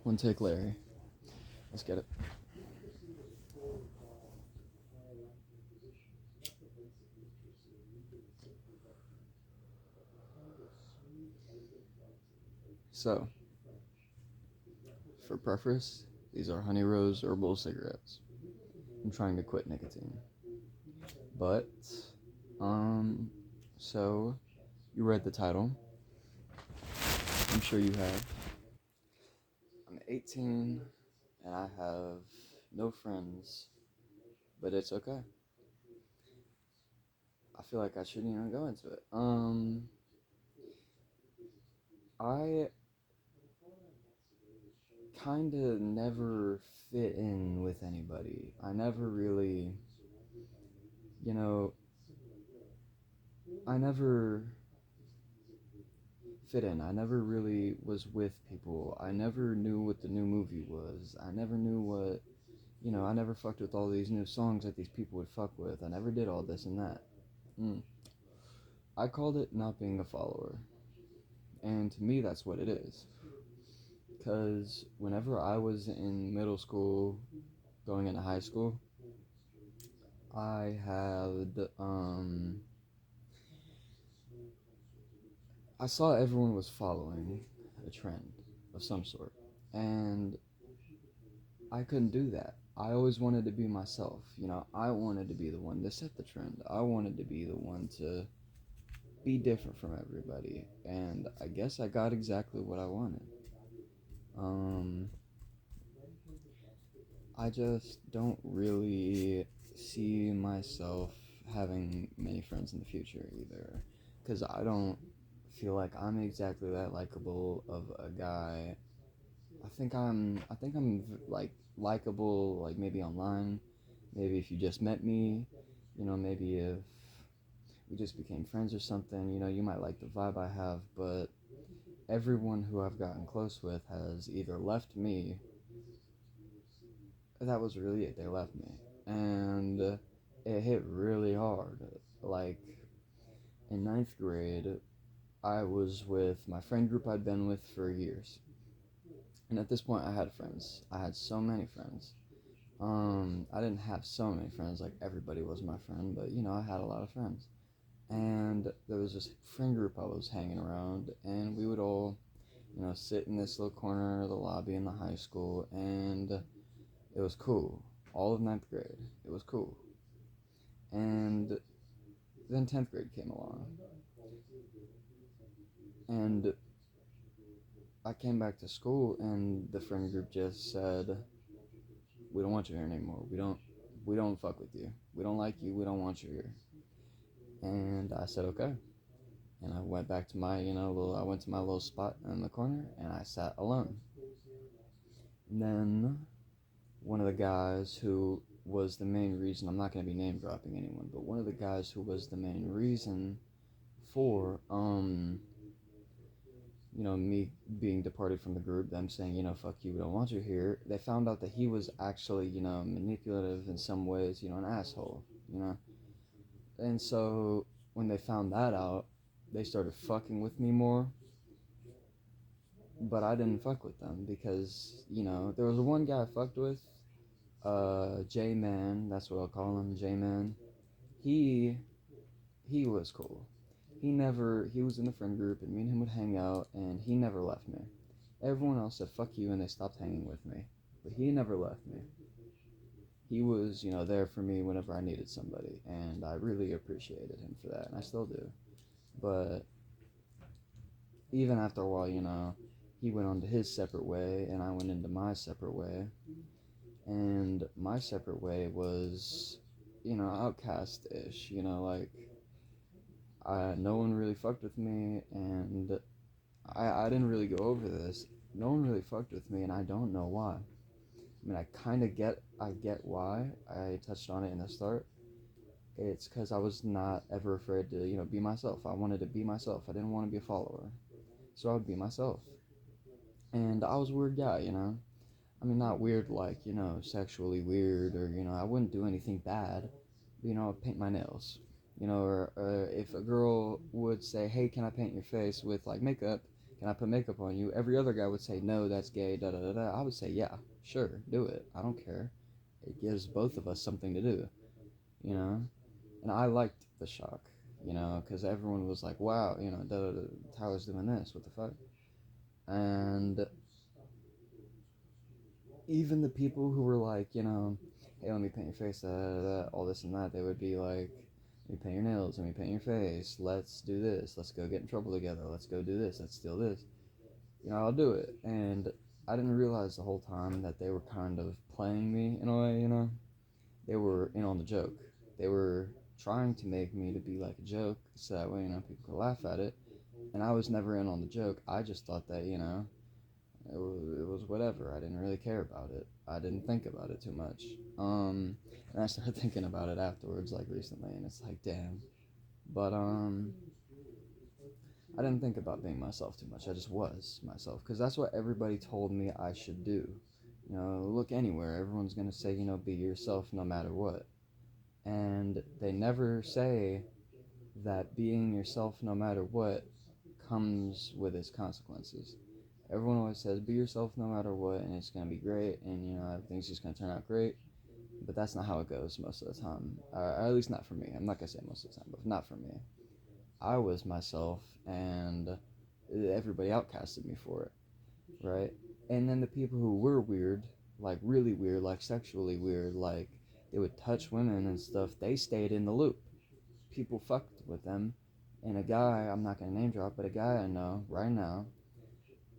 One take, Larry. Let's get it. So, for preface, these are Honey Rose herbal cigarettes. I'm trying to quit nicotine. But, um, so, you read the title. I'm sure you have. I'm 18 and I have no friends, but it's okay. I feel like I shouldn't even go into it. I kind of never fit in with anybody. I never really, you know, I never fit in. I never really was with people. I never knew what the new movie was. I never knew what, I never fucked with all these new songs that these people would fuck with. I never did all this and that. Mm. I called it not being a follower. And to me, that's what it is. Because whenever I was in middle school, going into high school, I had, I saw everyone was following a trend of some sort. And I couldn't do that. I always wanted to be myself. I wanted to be the one to set the trend. I wanted to be the one to be different from everybody. And I guess I got exactly what I wanted. Um, I just don't really see myself having many friends in the future either. Because I don't feel like I'm exactly that likable of a guy. I think I'm like likable, like maybe online, maybe if you just met me, maybe if we just became friends or something, you might like the vibe I have, but everyone who I've gotten close with has either left me, that was really it, they left me, and it hit really hard. Like, in ninth grade, I was with my friend group I'd been with for years, and at this point I had friends. I had so many friends. I didn't have so many friends, like everybody was my friend, but I had a lot of friends. And there was this friend group I was hanging around, and we would all, sit in this little corner of the lobby in the high school, and it was cool. All of ninth grade, it was cool. And then 10th grade came along, and I came back to school, and the friend group just said, "We don't want you here anymore. We don't fuck with you. We don't like you. We don't want you here." And I said, "Okay." And I went back to my, I went to my little spot in the corner and I sat alone. And then one of the guys who was the main reason, I'm not going to be name dropping anyone, but one of the guys who was the main reason for, me being departed from the group, them saying, fuck you, we don't want you here, they found out that he was actually, manipulative in some ways, an asshole, And so when they found that out, they started fucking with me more, but I didn't fuck with them because, there was one guy I fucked with, J-Man, that's what I'll call him, J-Man. He, he was cool. He was in the friend group and me and him would hang out and he never left me. Everyone else said fuck you and they stopped hanging with me, but he never left me. He was, there for me whenever I needed somebody, and I really appreciated him for that, and I still do. But even after a while, he went on to his separate way, and I went into my separate way. And my separate way was, outcast-ish, like, no one really fucked with me, and I didn't really go over this. No one really fucked with me, and I don't know why. I mean, I get why. I touched on it in the start. It's because I was not ever afraid to, be myself. I wanted to be myself. I didn't want to be a follower. So I would be myself. And I was a weird guy, I mean, not weird like, sexually weird or, I wouldn't do anything bad. I'd paint my nails. Or if a girl would say, hey, can I paint your face with, like, makeup? can I put makeup on you? Every other guy would say, no, that's gay, da da da da. I would say, yeah, sure, do it. I don't care. It gives both of us something to do, you know? And I liked the shock, you know, because everyone was like, wow, you know, da da da, Tyler's doing this, what the fuck? And even the people who were like, you know, hey, let me paint your face, all this and that, they would be like, let me paint your nails, let me paint your face, let's do this, let's go get in trouble together, let's go do this, let's steal this. You know, I'll do it. And I didn't realize the whole time that they were kind of playing me in a way, you know? They were in on the joke. They were trying to make me to be like a joke, so that way, you know, people could laugh at it. And I was never in on the joke. I just thought that, you know, it was whatever. I didn't really care about it. I didn't think about it too much. And I started thinking about it afterwards, like recently, and it's like, damn. But I didn't think about being myself too much. I just was myself, because that's what everybody told me I should do. You know, look anywhere. Everyone's gonna say, you know, be yourself no matter what. And they never say that being yourself no matter what comes with its consequences. Everyone always says, be yourself no matter what, and it's going to be great, and, you know, everything's just going to turn out great. But that's not how it goes most of the time. At least not for me. I'm not going to say most of the time, but not for me. I was myself, and everybody outcasted me for it, right? And then the people who were weird, like really weird, like sexually weird, like they would touch women and stuff, they stayed in the loop. People fucked with them. And a guy, I'm not going to name drop, but a guy I know right now,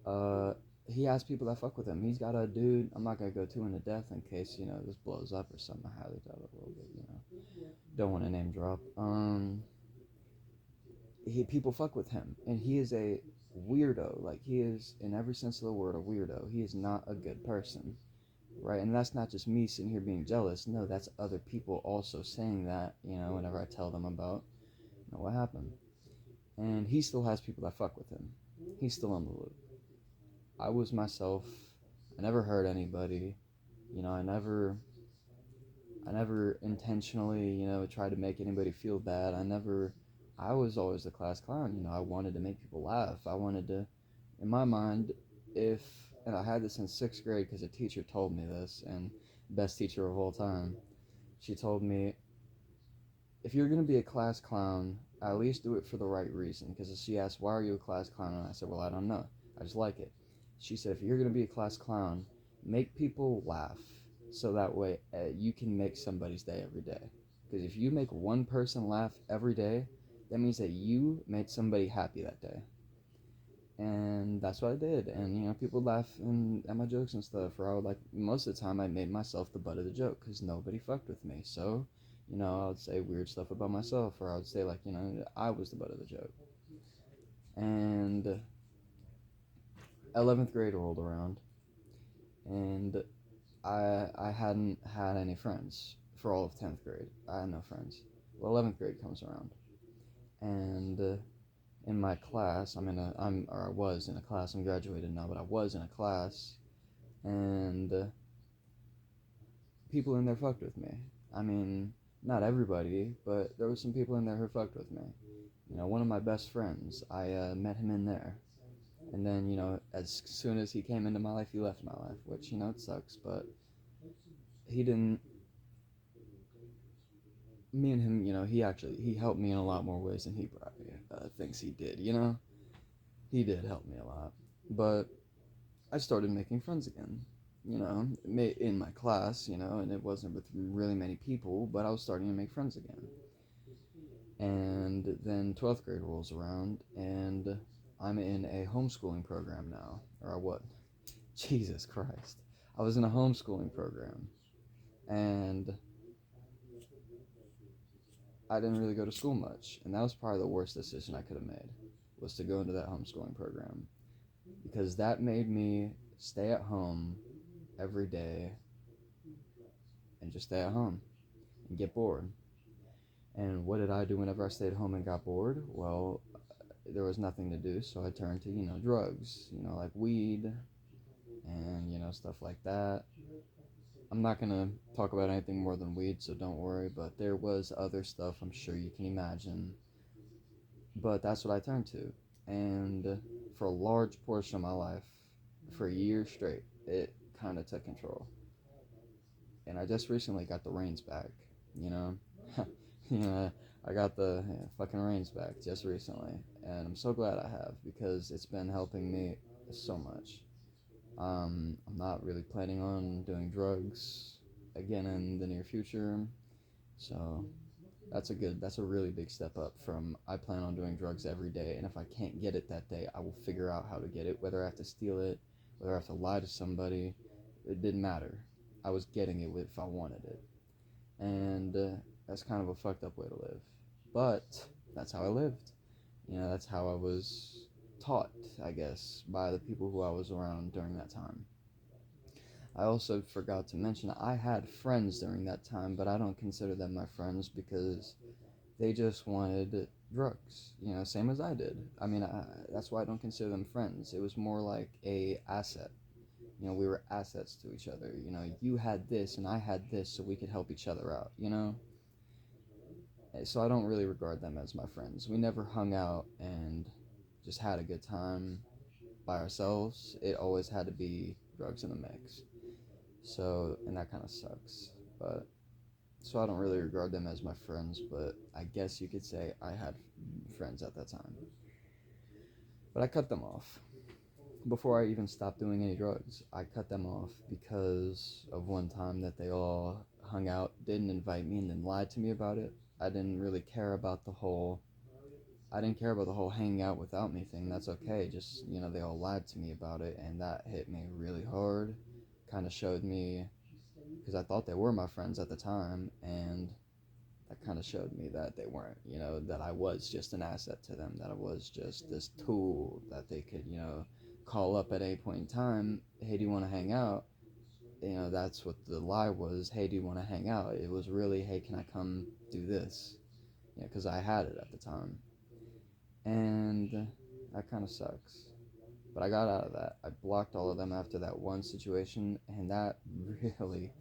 uh, he has people that fuck with him. He's got a dude. I'm not gonna go too into depth in case, you know, this blows up or something. I highly doubt it will, but, you know, don't want to name drop. People fuck with him, and he is a weirdo. Like, he is, in every sense of the word, a weirdo. He is not a good person, right? And that's not just me sitting here being jealous. No, that's other people also saying that. You know, whenever I tell them about, you know, what happened, and he still has people that fuck with him. He's still on the loop. I was myself. I never hurt anybody. You know, I never intentionally, you know, tried to make anybody feel bad. I was always the class clown. You know, I wanted to make people laugh. I wanted to, in my mind, and I had this in 6th grade because a teacher told me this, and best teacher of all time. She told me, if you're going to be a class clown, at least do it for the right reason. Because she asked, why are you a class clown? And I said, well, I don't know. I just like it. She said, if you're going to be a class clown, make people laugh. So that way you can make somebody's day every day. Because if you make one person laugh every day, that means that you made somebody happy that day. And that's what I did. And, you know, people laugh at my jokes and stuff. Or I would, like, most of the time I made myself the butt of the joke because nobody fucked with me. So, you know, I would say weird stuff about myself, or I would say, like, you know, I was the butt of the joke. And 11th grade rolled around, and I hadn't had any friends for all of 10th grade. I had no friends. Well, 11th grade comes around, and in my class, I was in a class. I'm graduated now, but I was in a class, and people in there fucked with me. I mean, not everybody, but there was some people in there who fucked with me. You know, one of my best friends, I met him in there. And then, you know, as soon as he came into my life, he left my life, which, you know, it sucks, but he didn't, me and him, you know, he helped me in a lot more ways than he probably thinks he did, you know? He did help me a lot. But I started making friends again, you know, in my class, you know, and it wasn't with really many people, but I was starting to make friends again. And then 12th grade rolls around, and I'm in a homeschooling program now, or what? Jesus Christ. I was in a homeschooling program, and I didn't really go to school much, and that was probably the worst decision I could have made, was to go into that homeschooling program, because that made me stay at home every day and just stay at home and get bored. And what did I do whenever I stayed home and got bored? Well, there was nothing to do, so I turned to, you know, drugs, you know, like weed and, you know, stuff like that. I'm not going to talk about anything more than weed, so don't worry, but there was other stuff I'm sure you can imagine. But that's what I turned to. And for a large portion of my life, for a year straight, it kind of took control. And I just recently got the reins back, you know? you know, I got the fucking reins back just recently. And I'm so glad I have because it's been helping me so much. I'm not really planning on doing drugs again in the near future. So that's a really big step up from I plan on doing drugs every day, and if I can't get it that day, I will figure out how to get it, whether I have to steal it, whether I have to lie to somebody. It didn't matter. I was getting it if I wanted it. And that's kind of a fucked up way to live. But that's how I lived. That's how I was taught, I guess, by the people who I was around during that time. I also forgot to mention I had friends during that time, but I don't consider them my friends because they just wanted drugs, same as I did. I mean, that's why I don't consider them friends. It was more like a asset. We were assets to each other. You had this and I had this, so we could help each other out. So I don't really regard them as my friends. We never hung out and just had a good time by ourselves. It always had to be drugs in the mix. So, and that kind of sucks. But so I don't really regard them as my friends, but I guess you could say I had friends at that time. But I cut them off. Before I even stopped doing any drugs, I cut them off because of one time that they all hung out, didn't invite me, and then lied to me about it. I didn't really care about the whole I didn't care about the whole hanging out without me thing. That's okay. Just, they all lied to me about it, and that hit me really hard. Kind of showed me, because I thought they were my friends at the time, and that kind of showed me that they weren't, that I was just an asset to them, that I was just this tool that they could, call up at any point in time. Hey, do you want to hang out? That's what the lie was. Hey, do you want to hang out? It was really, hey, can I come do this? Because I had it at the time. And that kind of sucks. But I got out of that. I blocked all of them after that one situation, and that really,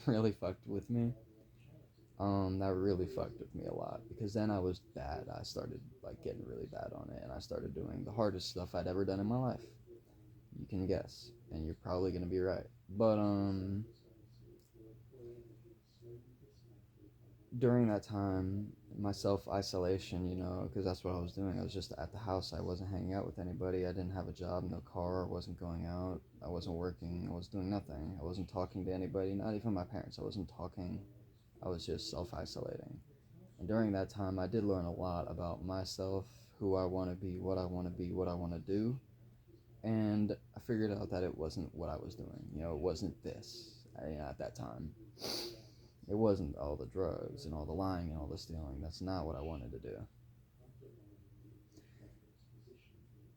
really fucked with me. That really fucked with me a lot because then I was bad. I started like getting really bad on it, and I started doing the hardest stuff I'd ever done in my life. You can guess, and you're probably gonna be right. But during that time, my self-isolation, because that's what I was doing. I was just at the house. I wasn't hanging out with anybody. I didn't have a job, no car. I wasn't going out. I wasn't working. I was doing nothing. I wasn't talking to anybody, not even my parents. I wasn't talking. I was just self-isolating. And during that time, I did learn a lot about myself, who I want to be, what I want to be, what I want to do. And I figured out that it wasn't what I was doing. It wasn't this at that time. It wasn't all the drugs and all the lying and all the stealing. That's not what I wanted to do.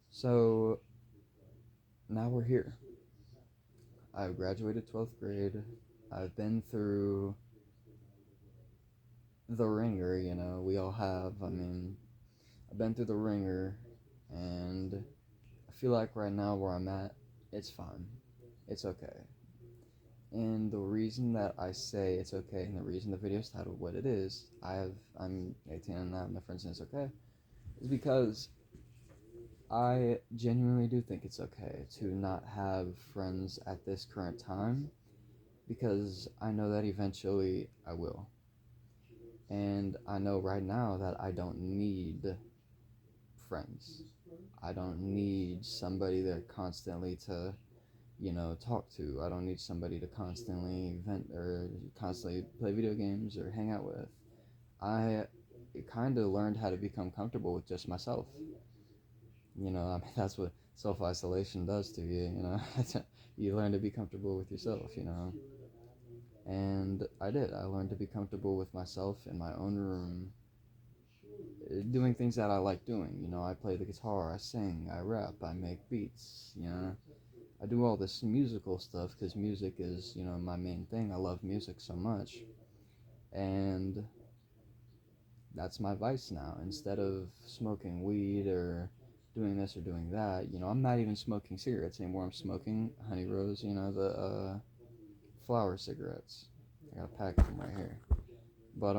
So now we're here. I've graduated 12th grade. I've been through the ringer, we all have. I mean, I've been through the ringer, and I feel like right now where I'm at, it's fine. It's okay. And the reason that I say it's okay, and the reason the video's titled what it is, I'm 18 and my friends and it's okay, is because I genuinely do think it's okay to not have friends at this current time, because I know that eventually I will. And I know right now that I don't need friends. I don't need somebody that constantly to talk to. I don't need somebody to constantly vent or constantly play video games or hang out with. I kind of learned how to become comfortable with just myself. I mean, that's what self-isolation does to you. You learn to be comfortable with yourself. And I did. I learned to be comfortable with myself in my own room, doing things that I like doing. I play the guitar, I sing, I rap, I make beats. I do all this musical stuff because music is, my main thing. I love music so much. And that's my vice now. Instead of smoking weed or doing this or doing that, I'm not even smoking cigarettes anymore. I'm smoking Honey Rose, the flower cigarettes. I got a pack of them right here. But,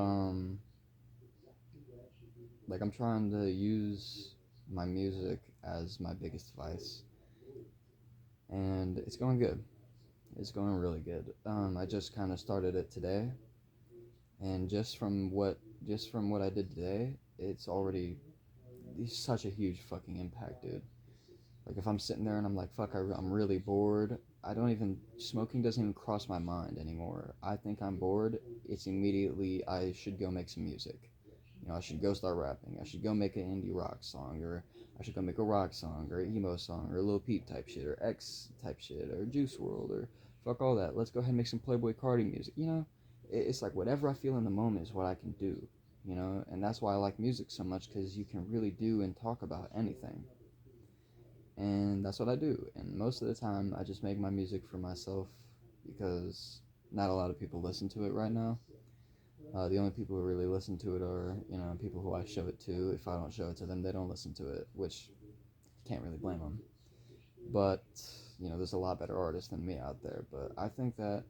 like, I'm trying to use my music as my biggest vice, and it's going good. It's going really good. I just kind of started it today, and just from what I did today, it's such a huge fucking impact, dude. Like if I'm sitting there and I'm like, fuck, I'm really bored. Smoking doesn't even cross my mind anymore. I think I'm bored. It's immediately, I should go make some music. I should go start rapping. I should go make an indie rock song, or I should go make a rock song, or an emo song, or a Lil Peep type shit, or X type shit, or Juice World, or fuck all that. Let's go ahead and make some Playboy Cardi music. It's like whatever I feel in the moment is what I can do. And that's why I like music so much, because you can really do and talk about anything. And that's what I do. And most of the time, I just make my music for myself because not a lot of people listen to it right now. The only people who really listen to it are, people who I show it to. If I don't show it to them, they don't listen to it, which can't really blame them. But, there's a lot better artists than me out there. But I think that,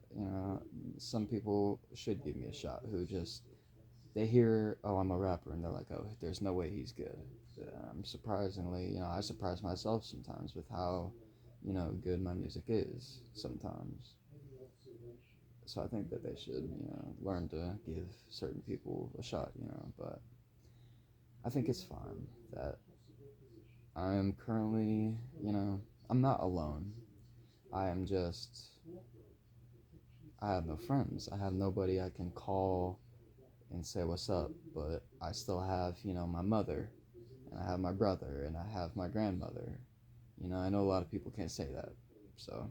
some people should give me a shot who just, they hear, oh, I'm a rapper, and they're like, oh, there's no way he's good. Surprisingly, I surprise myself sometimes with how, good my music is sometimes. So I think that they should, learn to give certain people a shot, but I think it's fine that I'm currently, I'm not alone. I am just, I have no friends. I have nobody I can call and say what's up, but I still have, my mother, and I have my brother, and I have my grandmother. I know a lot of people can't say that, so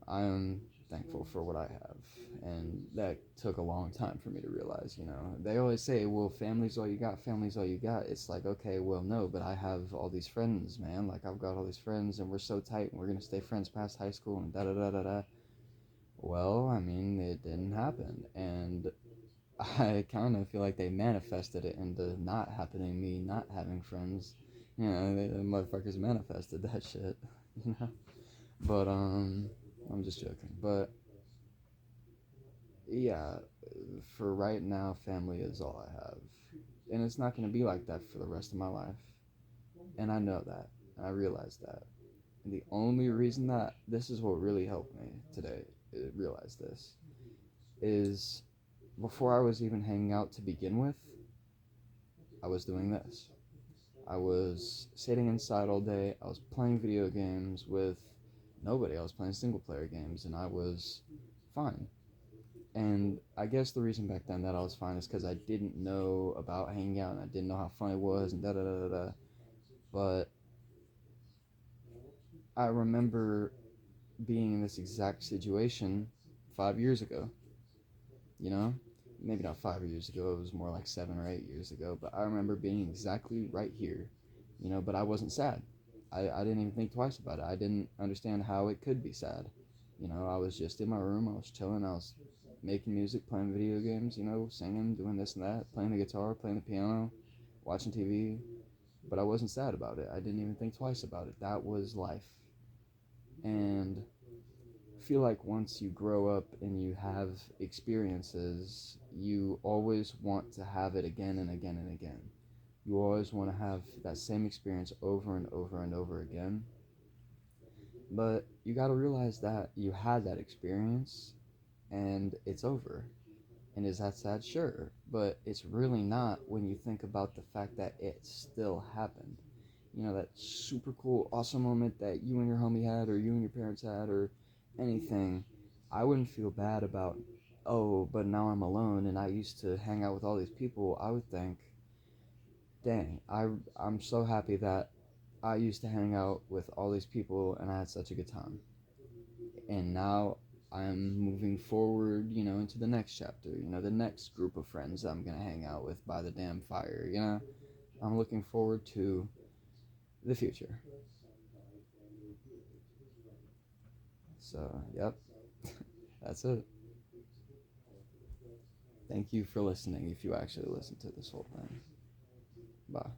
I'm thankful for what I have, and that took a long time for me to realize. They always say, well, family's all you got, family's all you got. It's like, okay, well, no, but I have all these friends, man. Like, I've got all these friends, and we're so tight, and we're gonna stay friends past high school, and da da da da da. Well, I mean, it didn't happen, and I kind of feel like they manifested it into not happening, me not having friends. The motherfuckers manifested that shit, you know? But, I'm just joking. But, yeah, for right now, family is all I have. And it's not going to be like that for the rest of my life. And I know that. I realize that. And the only reason that this is what really helped me today, realize this, is before I was even hanging out to begin with, I was doing this. I was sitting inside all day. I was playing video games with nobody. I was playing single player games, and I was fine. And I guess the reason back then that I was fine is because I didn't know about hanging out, and I didn't know how fun it was, and da da da da da. But I remember being in this exact situation 5 years ago. You know, maybe not 5 years ago. It was more like 7 or 8 years ago. But I remember being exactly right here. But I wasn't sad. I didn't even think twice about it. I didn't understand how it could be sad. I was just in my room. I was chilling. I was making music, playing video games, singing, doing this and that, playing the guitar, playing the piano, watching TV. But I wasn't sad about it. I didn't even think twice about it. That was life. And I feel like once you grow up and you have experiences, you always want to have it again and again and again. You always want to have that same experience over and over and over again. But you got to realize that you had that experience and it's over. And is that sad? Sure. But it's really not when you think about the fact that it still happened. That super cool, awesome moment that you and your homie had, or you and your parents had, or anything. I wouldn't feel bad about, oh, but now I'm alone and I used to hang out with all these people. I would think, dang, I'm so happy that I used to hang out with all these people and I had such a good time. And now I'm moving forward, into the next chapter, the next group of friends I'm going to hang out with by the damn fire, I'm looking forward to the future. So, yep, that's it. Thank you for listening if you actually listened to this whole thing. Bye.